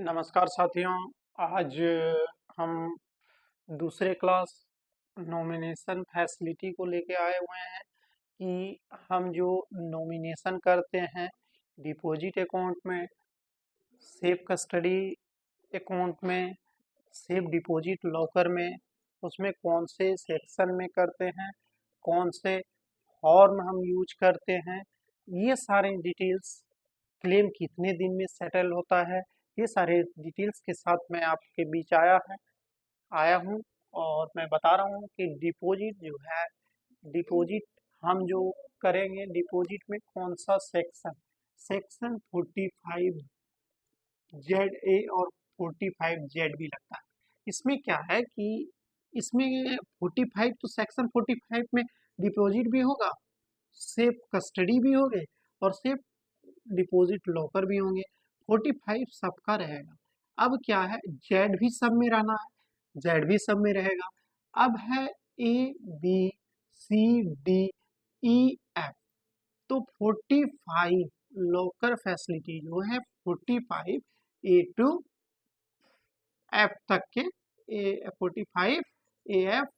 नमस्कार साथियों। आज हम दूसरे क्लास नॉमिनेशन फैसिलिटी को लेके आए हुए हैं कि हम जो नॉमिनेशन करते हैं डिपॉजिट अकाउंट में, सेफ कस्टडी अकाउंट में, सेफ डिपॉजिट लॉकर में, उसमें कौन से सेक्शन में करते हैं, कौन से फॉर्म हम यूज करते हैं, ये सारे डिटेल्स, क्लेम कितने दिन में सेटल होता है, ये सारे डिटेल्स के साथ मैं आपके बीच आया हूँ। और मैं बता रहा हूँ कि डिपॉजिट जो है, डिपॉजिट हम जो करेंगे डिपॉजिट में कौन सा सेक्शन, सेक्शन 45 जेड ए और 45 जेड बी लगता है। इसमें क्या है कि इसमें 45 तो सेक्शन 45 में डिपॉजिट भी होगा, सेफ कस्टडी भी होगे और सेफ डिपॉजिट लॉकर भी होंगे। 45 सबका रहेगा। अब क्या है, जेड भी सब में रहना है, जेड भी सब में रहेगा। अब है A B C D E F. तो 45 लॉकर फैसिलिटी जो है 45 ए टू एफ तक के, ए 45 ए एफ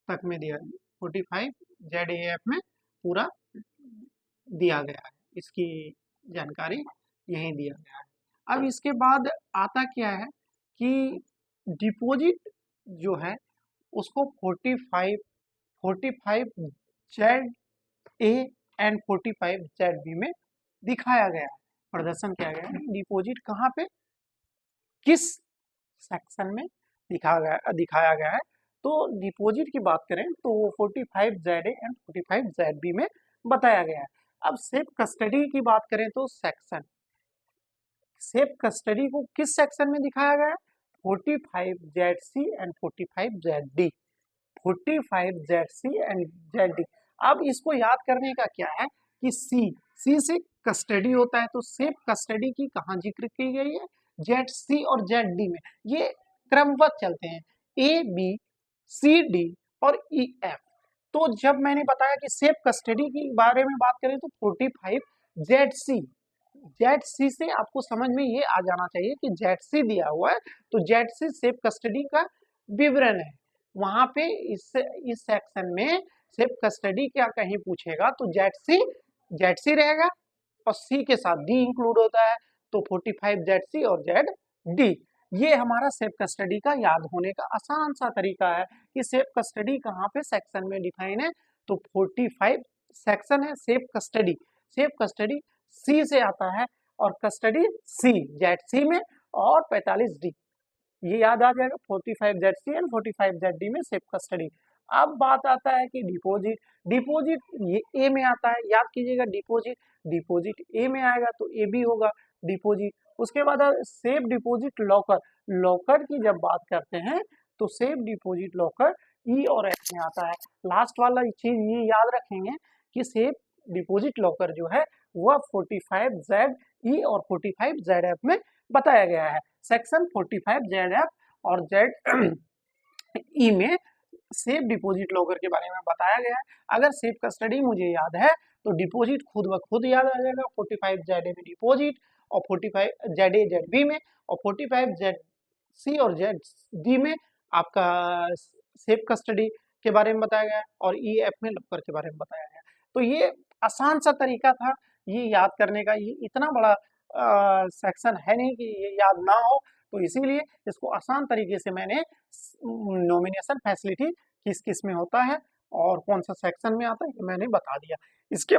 तक में दिया, 45 जेड ए एफ में पूरा दिया गया है। इसकी जानकारी यहीं दिया गया है। अब इसके बाद आता क्या है कि डिपॉजिट जो है उसको 45 Z A and 45 Z B में दिखाया गया है, प्रदर्शन किया गया है। डिपॉजिट कहाँ पे, किस सेक्शन में दिखाया गया है। तो डिपॉजिट की बात करें तो वो 45 Z A and 45 Z B में बताया गया है। अब सेफ कस्टडी की बात करें तो सेक्शन, सेफ कस्टडी को किस सेक्शन में दिखाया गया है, 45 Z C and 45 Z D, 45 Z C and Z D. अब इसको याद करने का क्या है कि सी से कस्टडी होता है, तो सेफ कस्टडी की कहाँ जिक्र की गई है, जेड सी और जेड डी में। ये क्रमबद्ध चलते हैं, ए बी सी डी और ई एफ। तो जब मैंने बताया कि सेफ कस्टडी के बारे में बात करें तो 45 जेड सी से आपको समझ में ये आ जाना चाहिए कि जेड सी दिया हुआ है, तो जेड सी सेफ कस्टडी का विवरण है। वहां पे इस सेक्शन में सेफ कस्टडी क्या कहीं पूछेगा तो जेड सी रहेगा और सी के साथ डी इंक्लूड होता है, तो 45 जेड सी और जेड डी। ये हमारा सेफ कस्टडी का याद होने का आसान सा तरीका है कि सेफ कस्टडी कहाँ पे सेक्शन में डिफाइन है। तो 45 सेक्शन है सेफ कस्टडी, सेफ कस्टडी सी से आता है और कस्टडी सी जेड सी में और 45 डी, ये याद आ जाएगा, 45 Z C and 45 Z D में सेफ कस्टडी। अब बात आता है कि डिपॉजिट, डिपॉजिट ये ए में आता है, याद कीजिएगा डिपॉजिट, डिपॉजिट ए में आएगा तो ए भी होगा डिपॉजिट। उसके बाद सेफ डिपॉजिट लॉकर, लॉकर की जब बात करते हैं तो सेफ डिपॉजिट लॉकर ई और एफ में आता है। लास्ट वाला चीज ये याद रखेंगे कि सेफ डिपॉजिट लॉकर जो है वह 45 जेड ई और 45 जेड एफ में बताया गया है। सेक्शन 45 जेड एफ और जेड ई में सेफ डिपॉजिट लॉकर के बारे में बताया गया है। अगर सेफ कस्टडी मुझे याद है तो डिपॉजिट खुद ब खुद याद आ जाएगा, 45 जेड ए में डिपॉजिट और 45 जेड ए जेड बी में, और 45 जेड सी और जेड डी में आपका सेफ कस्टडी के बारे में बताया गया है और ई एफ में लॉकर के बारे में बताया गया। तो ये आसान सा तरीका था ये याद करने का, ये इतना बड़ा सेक्शन है नहीं कि ये याद ना हो, तो इसीलिए इसको आसान तरीके से मैंने नॉमिनेशन फैसिलिटी किस किस में होता है और कौन सा सेक्शन में आता है ये मैंने बता दिया। इसके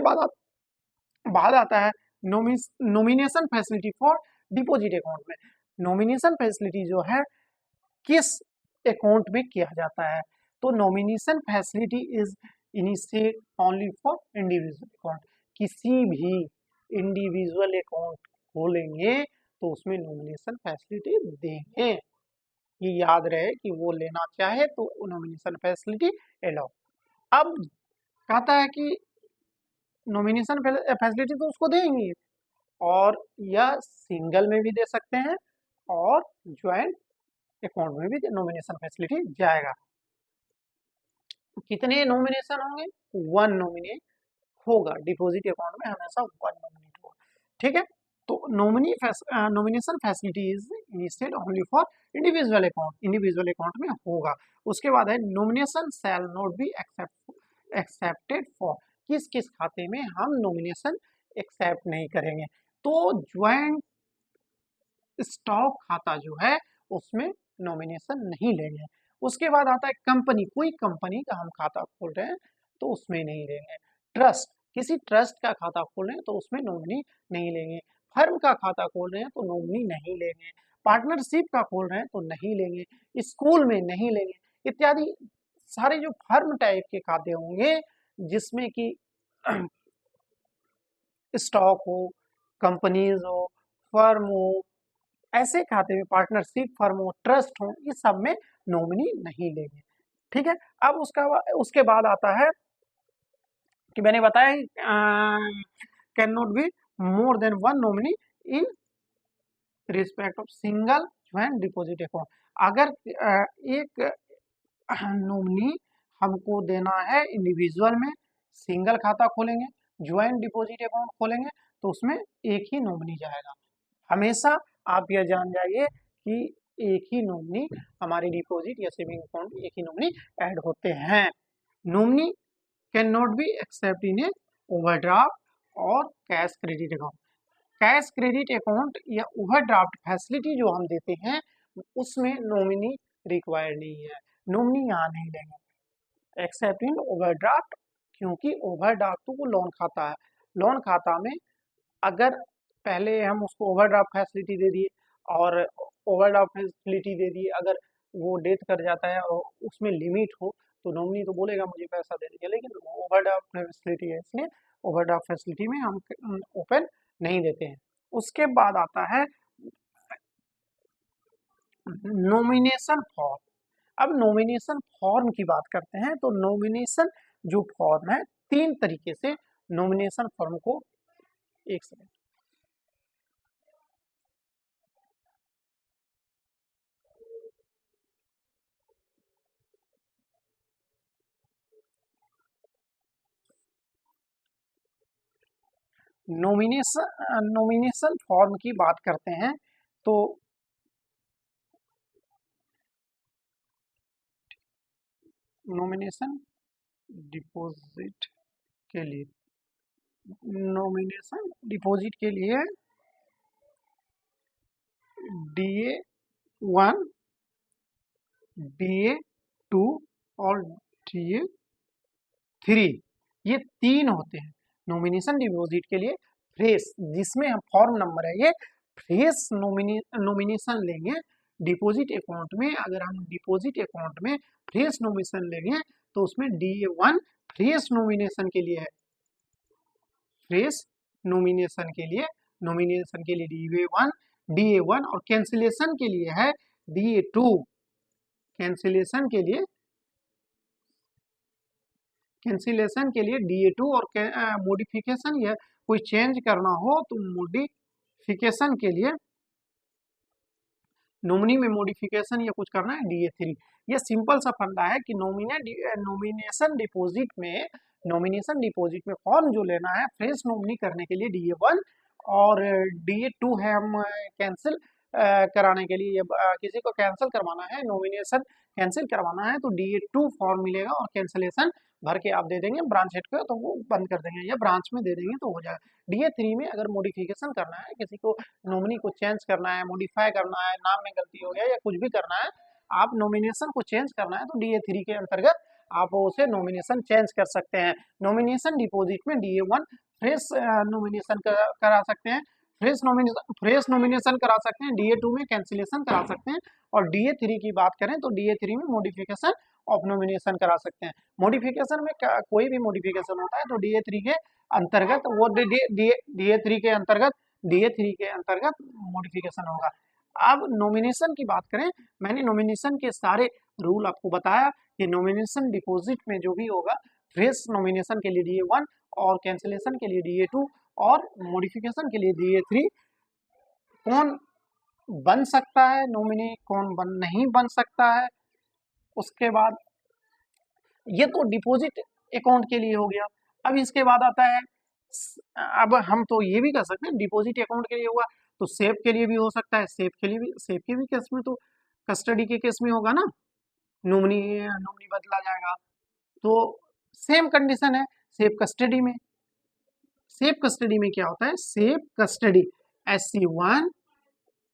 बाद आता है nomination facility for deposit account में। नॉमिनेशन फैसिलिटी जो है किस अकाउंट में किया जाता है, तो nomination facility is initiate only for individual account. किसी भी इंडिविजुअल अकाउंट खोलेंगे तो उसमें नॉमिनेशन फैसिलिटी देंगे, ये याद रहे कि वो लेना चाहे तो नॉमिनेशन फैसिलिटी अलाउ। अब कहता है कि नॉमिनेशन फैसिलिटी तो उसको देंगे और यह सिंगल में भी दे सकते हैं और ज्वाइंट अकाउंट में भी नॉमिनेशन फैसिलिटी जाएगा। कितने नॉमिनेशन होंगे, 1 नॉमिनेट होगा, डिपॉजिट अकाउंट में हमेशा 1 नॉमिनेट होगा, ठीक है। तो nomination facility is initiate only for individual account, individual account में होगा। उसके बाद है nomination shall not be accepted for, किस किस खाते में हम नॉमिनेशन एक्सेप्ट नहीं करेंगे, तो ज्वाइंट स्टॉक खाता जो है उसमें नॉमिनेशन नहीं लेंगे। उसके बाद आता है कंपनी, कोई कंपनी का हम खाता खोल रहे हैं तो उसमें नहीं लेंगे। ट्रस्ट, किसी ट्रस्ट का खाता खोल रहे हैं तो उसमें नॉमिनी नहीं लेंगे। फर्म का खाता खोल रहे हैं तो नॉमिनी नहीं लेंगे। पार्टनरशिप का खोल रहे हैं तो नहीं लेंगे। स्कूल में नहीं लेंगे। इत्यादि सारे जो फर्म टाइप के खाते होंगे जिसमें कि स्टॉक हो, कंपनीज हो, फर्म हो, ऐसे खाते में पार्टनरशिप फर्म हो, ट्रस्ट हो, इस सब में नॉमिनी नहीं लेंगे। ठीक है। अब उसके बाद आता है कि मैंने बताया can not be more than one nominee in respect of single joint deposit account. अगर एक नॉमिनी हमको देना है इंडिविजुअल में, सिंगल खाता खोलेंगे, ज्वाइंट डिपॉजिट अकाउंट खोलेंगे तो उसमें एक ही नॉमिनी जाएगा। हमेशा आप यह जान जाइए कि एक ही नॉमिनी हमारे डिपॉजिट या सेविंग अकाउंट में एक ही नॉमिनी ऐड होते हैं। Nominee can not be accept in a overdraft और cash credit account. Cash credit account या ओवरड्राफ्ट फैसिलिटी जो हम देते हैं उसमें नॉमिनी रिक्वायर्ड नहीं है, नॉमिनी यहाँ नहीं लेंगे एक्सेप्ट इन ओवरड्राफ्ट, क्योंकि ओवरड्राफ्ट तो वो लोन खाता है। लोन खाता में अगर पहले हम उसको ओवरड्राफ्ट फैसिलिटी दे दिए और ओवरड्राफ्ट फैसिलिटी दे दिए, अगर वो डेथ कर जाता है और उसमें लिमिट हो तो नॉमिनी तो बोलेगा मुझे पैसा दे दीजिए, लेकिन ओवरड्राफ्ट फैसिलिटी है इसलिए ओवरड्राफ्ट फैसिलिटी में हम ओपन नहीं देते हैं। उसके बाद आता है नॉमिनेशन फॉर्म। अब नॉमिनेशन फॉर्म की बात करते हैं तो नॉमिनेशन जो फॉर्म है, 3 तरीके से नॉमिनेशन फॉर्म को, एक सेकंड, नॉमिनेशन फॉर्म की बात करते हैं तो नॉमिनेशन डिपॉजिट के लिए, नॉमिनेशन डिपॉजिट के लिए DA1, DA2 और DA3, ये 3 होते हैं नॉमिनेशन डिपॉजिट के लिए फ्रेश, जिसमें हम फॉर्म नंबर है ये फ्रेश नॉमिनेशन लेंगे डिपॉजिट अकाउंट में। अगर हम डिपॉजिट अकाउंट में फ्रेश नॉमिनेशन लेंगे तो उसमें DA1 फ्रेश नॉमिनेशन के लिए है, फ्रेश नॉमिनेशन के लिए DA1 और कैंसिलेशन के लिए है DA2। कैंसिलेशन के लिए DA2 और मॉडिफिकेशन या कोई चेंज करना हो तो मॉडिफिकेशन के लिए, नॉमिनी में मॉडिफिकेशन या कुछ करना है DA3। ये सिंपल सा फंडा है कि नॉमिनेशन डिपॉजिट में फॉर्म जो लेना है फ्रेश नॉमिनी करने के लिए DA1 और DA2 है, हम कैंसिल कराने के लिए किसी को कैंसिल करवाना है, नॉमिनेशन कैंसिल करवाना है तो DA2 फॉर्म मिलेगा और कैंसिलेशन भर के आप दे देंगे ब्रांच हेड को तो वो बंद कर देंगे, या ब्रांच में दे देंगे तो हो जाएगा। DA3 में अगर मॉडिफिकेशन करना है, किसी को नॉमिनी को चेंज करना है, मॉडिफाई करना है, नाम में गलती हो गया या कुछ भी करना है, आप नॉमिनेशन को चेंज करना है तो DA3 के अंतर्गत आप उसे नॉमिनेशन चेंज कर सकते हैं। नॉमिनेशन डिपॉजिट में DA1 फ्रेश नॉमिनेशन करा सकते हैं, फ्रेश नॉमिनेशन करा सकते हैं, DA2 में कैंसिलेशन करा सकते हैं और DA3 की बात करें तो DA3 में मॉडिफिकेशन ऑफ नॉमिनेशन करा सकते हैं। मॉडिफिकेशन में कोई भी मॉडिफिकेशन होता है तो DA3 के अंतर्गत वो DA3 के अंतर्गत मॉडिफिकेशन होगा। अब नॉमिनेशन की बात करें, मैंने नॉमिनेशन के सारे रूल आपको बताया कि नॉमिनेशन डिपॉजिट में जो भी होगा फ्रेश नॉमिनेशन के लिए DA1 और कैंसिलेशन के लिए DA2 और मॉडिफिकेशन के लिए DA3, कौन बन सकता है नॉमिनी, कौन नहीं बन सकता है। उसके बाद ये तो डिपॉजिट अकाउंट के लिए हो गया। अब इसके बाद आता है, अब हम तो ये भी कर सकते हैं डिपॉजिट अकाउंट के लिए हुआ तो सेफ के लिए भी हो सकता है, सेफ के लिए भी, सेफ के भी केस में तो कस्टडी के केस में होगा ना, नॉमिनी नॉमिनी बदला जाएगा। तो सेम कंडीशन है सेफ कस्टडी में। सेफ कस्टडी में क्या होता है, सेफ कस्टडी SC1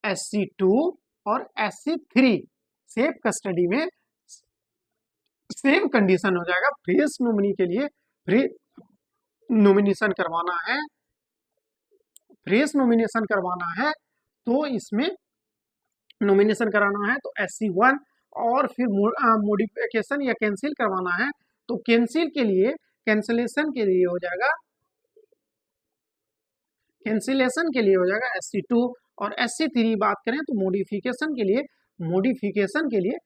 SC2 और SC3 सेफ कस्टडी में सेम कंडीशन हो जाएगा। फ्रेश नॉमिनी के लिए फ्री नॉमिनेशन करवाना है, फ्रेश नॉमिनेशन करवाना है तो इसमें नॉमिनेशन कराना है तो SC1, और फिर मॉडिफिकेशन या कैंसिल करवाना है तो कैंसिल के लिए, कैंसिलेशन के लिए हो जाएगा, कैंसिलेशन के लिए हो जाएगा SC2, और SC3 बात करें तो मॉडिफिकेशन के लिए, मॉडिफिकेशन के लिए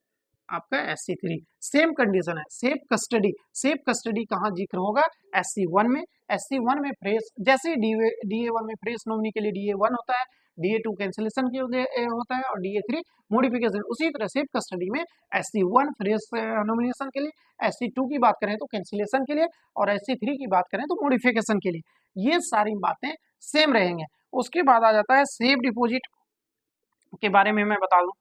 आपका SC3। सेम कंडीशन है सेफ कस्टडी। सेफ कस्टडी कहाँ जिक्र होगा, SC1 में। SC1 में फ्रेश, जैसे DA1 में फ्रेश नॉमिनी के लिए DA1 होता है, DA2 कैंसिलेशन के लिए होता है और DA3 मॉडिफिकेशन। उसी तरह सेफ कस्टडी में SC1 फ्रेश नॉमिनेशन के लिए, SC2 की बात करें तो कैंसिलेशन के लिए, और SC3 की बात करें तो मॉडिफिकेशन के लिए। ये सारी बातें सेम रहेंगे। उसके बाद आ जाता है सेफ डिपॉजिट के बारे में मैं बता दूं।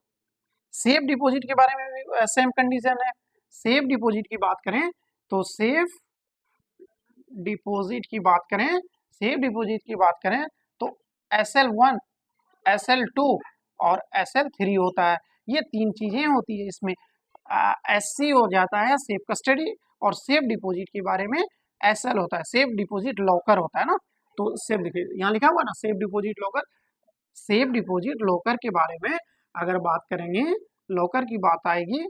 सेफ डिपॉजिट के बारे में भी सेम कंडीशन है। सेफ डिपॉजिट की बात करें तो सेफ डिपॉजिट की बात करें, सेफ डिपॉजिट की बात करें तो SL1 SL2 और SL3 होता है। ये तीन चीजें होती है इसमें। SC हो जाता है सेफ कस्टडी, और सेफ डिपॉजिट के बारे में SL होता है, सेफ डिपॉजिट लॉकर होता है ना। तो सेफ डिपॉजिट यहाँ लिखा हुआ ना, safe deposit locker. Safe deposit locker के बारे में अगर बात करेंगे, लॉकर की बात आएगी,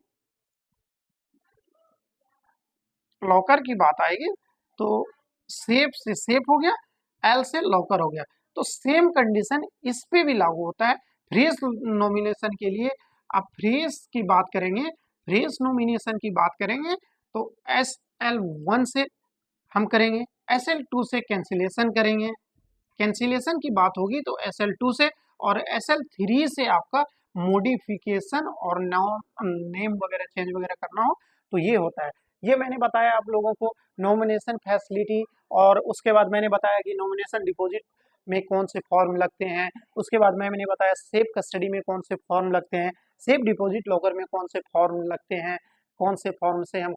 लॉकर की बात आएगी तो सेफ से सेफ हो गया, L से लॉकर हो गया। तो सेम कंडीशन इस पे भी लागू होता है फ्रेश नॉमिनेशन के लिए। अब फ्रेश की बात करेंगे, फ्रेश नॉमिनेशन की बात करेंगे तो SL1 से हम करेंगे, SL2 से कैंसिलेशन करेंगे, कैंसिलेशन की बात होगी तो SL2 से, और SL3 से आपका मॉडिफिकेशन और नेम वगैरह चेंज वगैरह करना हो तो ये होता है। ये मैंने बताया आप लोगों को नॉमिनेशन फैसिलिटी, और उसके बाद मैंने बताया कि नॉमिनेशन डिपॉजिट में कौन से फॉर्म लगते हैं, उसके बाद मैंने बताया सेफ कस्टडी में कौन से फॉर्म लगते हैं, सेफ डिपॉजिट लॉकर में कौन से फॉर्म लगते हैं, कौन से फॉर्म से हम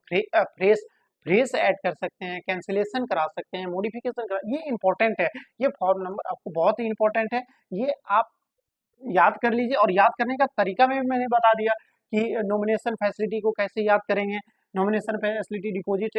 फ्रेश ऐड कर सकते हैं, कैंसिलेशन करा सकते हैं, मॉडिफिकेशन करा, ये इंपॉर्टेंट है। ये फॉर्म नंबर आपको बहुत ही इंपॉर्टेंट है, ये आप याद कर लीजिए। और याद करने का तरीका में भी मैंने बता दिया कि नॉमिनेशन फैसिलिटी को कैसे याद करेंगे। नॉमिनेशन फैसिलिटी डिपॉजिट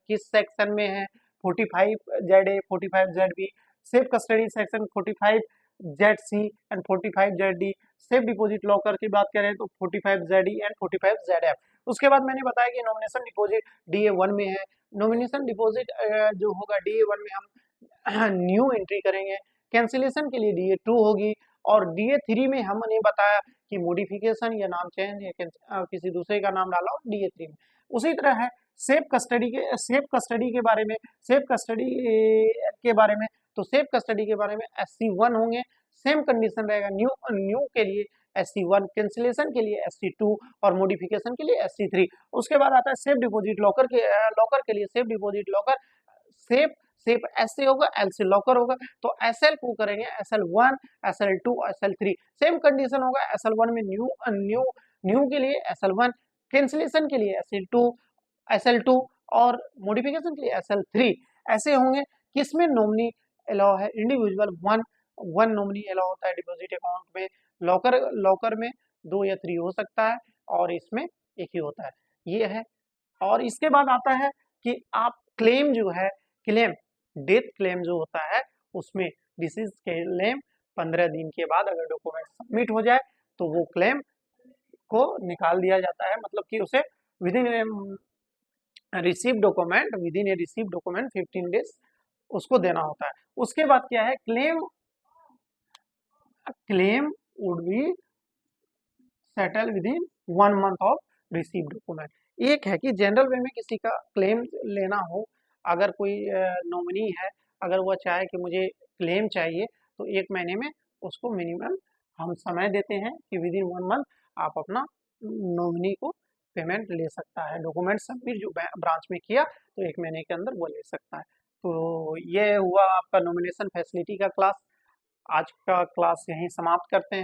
किस सेक्शन में है, 45ZA 45ZB। Safe custody section 45ZC and 45ZD। Safe deposit locker की बात करें तो 45ZE एंड 45ZF। उसके बाद मैंने बताया कि नॉमिनेशन डिपॉजिट DA1 में है। नॉमिनेशन डिपॉजिट जो होगा DA1 में हम न्यू एंट्री करेंगे, कैंसिलेशन के लिए DA2 होगी, और DA3 में हमने बताया कि मॉडिफिकेशन या नाम चेंज या किसी दूसरे का नाम डाला हो DA3 में। उसी तरह है सेफ कस्टडी के बारे में, सेफ कस्टडी के बारे में तो सेफ कस्टडी के बारे में SC1 होंगे, सेम कंडीशन रहेगा। न्यू के लिए SC1, कैंसिलेशन के लिए SC2 और मॉडिफिकेशन के लिए SC3। उसके बाद आता है सेफ डिपॉजिट लॉकर के लिए safe deposit locker, safe safe S से होगा, L से लॉकर होगा। तो SL को करेंगे SL1 SL2 SL3। Same condition होगा, SL1 में न्यू के लिए SL1, कैंसिलेशन के लिए SL2 और मॉडिफिकेशन के लिए SL3। ऐसे होंगे। किसमें नॉमिनी अलाउ है, इंडिविजुअल वन नॉमिनी अलाउ होता है डिपॉजिट अकाउंट में। लॉकर में 2 या 3 हो सकता है, और इसमें एक ही होता है, ये है। और इसके बाद आता है कि आप क्लेम जो है, क्लेम डेथ क्लेम जो होता है उसमें डिसीज क्लेम 15 दिन के बाद अगर डॉक्यूमेंट सबमिट हो जाए तो वो क्लेम को निकाल दिया जाता है, मतलब कि उसे विदिन ए रिसीव डॉक्यूमेंट 15 डेज उसको देना होता है। उसके बाद क्या है, claim would be settle within 1 month of receive document. एक है कि जनरल वे में किसी का क्लेम लेना हो, अगर कोई नॉमिनी है, अगर वह चाहे कि मुझे क्लेम चाहिए तो 1 महीने में उसको मिनिमम हम समय देते हैं कि विदिन 1 मंथ आप अपना नॉमिनी को पेमेंट ले सकता है। डॉक्यूमेंट सबमिट जो ब्रांच में किया तो 1 महीने के अंदर वो ले सकता है। तो ये हुआ आपका नॉमिनेशन फैसिलिटी का क्लास। आज का क्लास यहीं समाप्त करते हैं।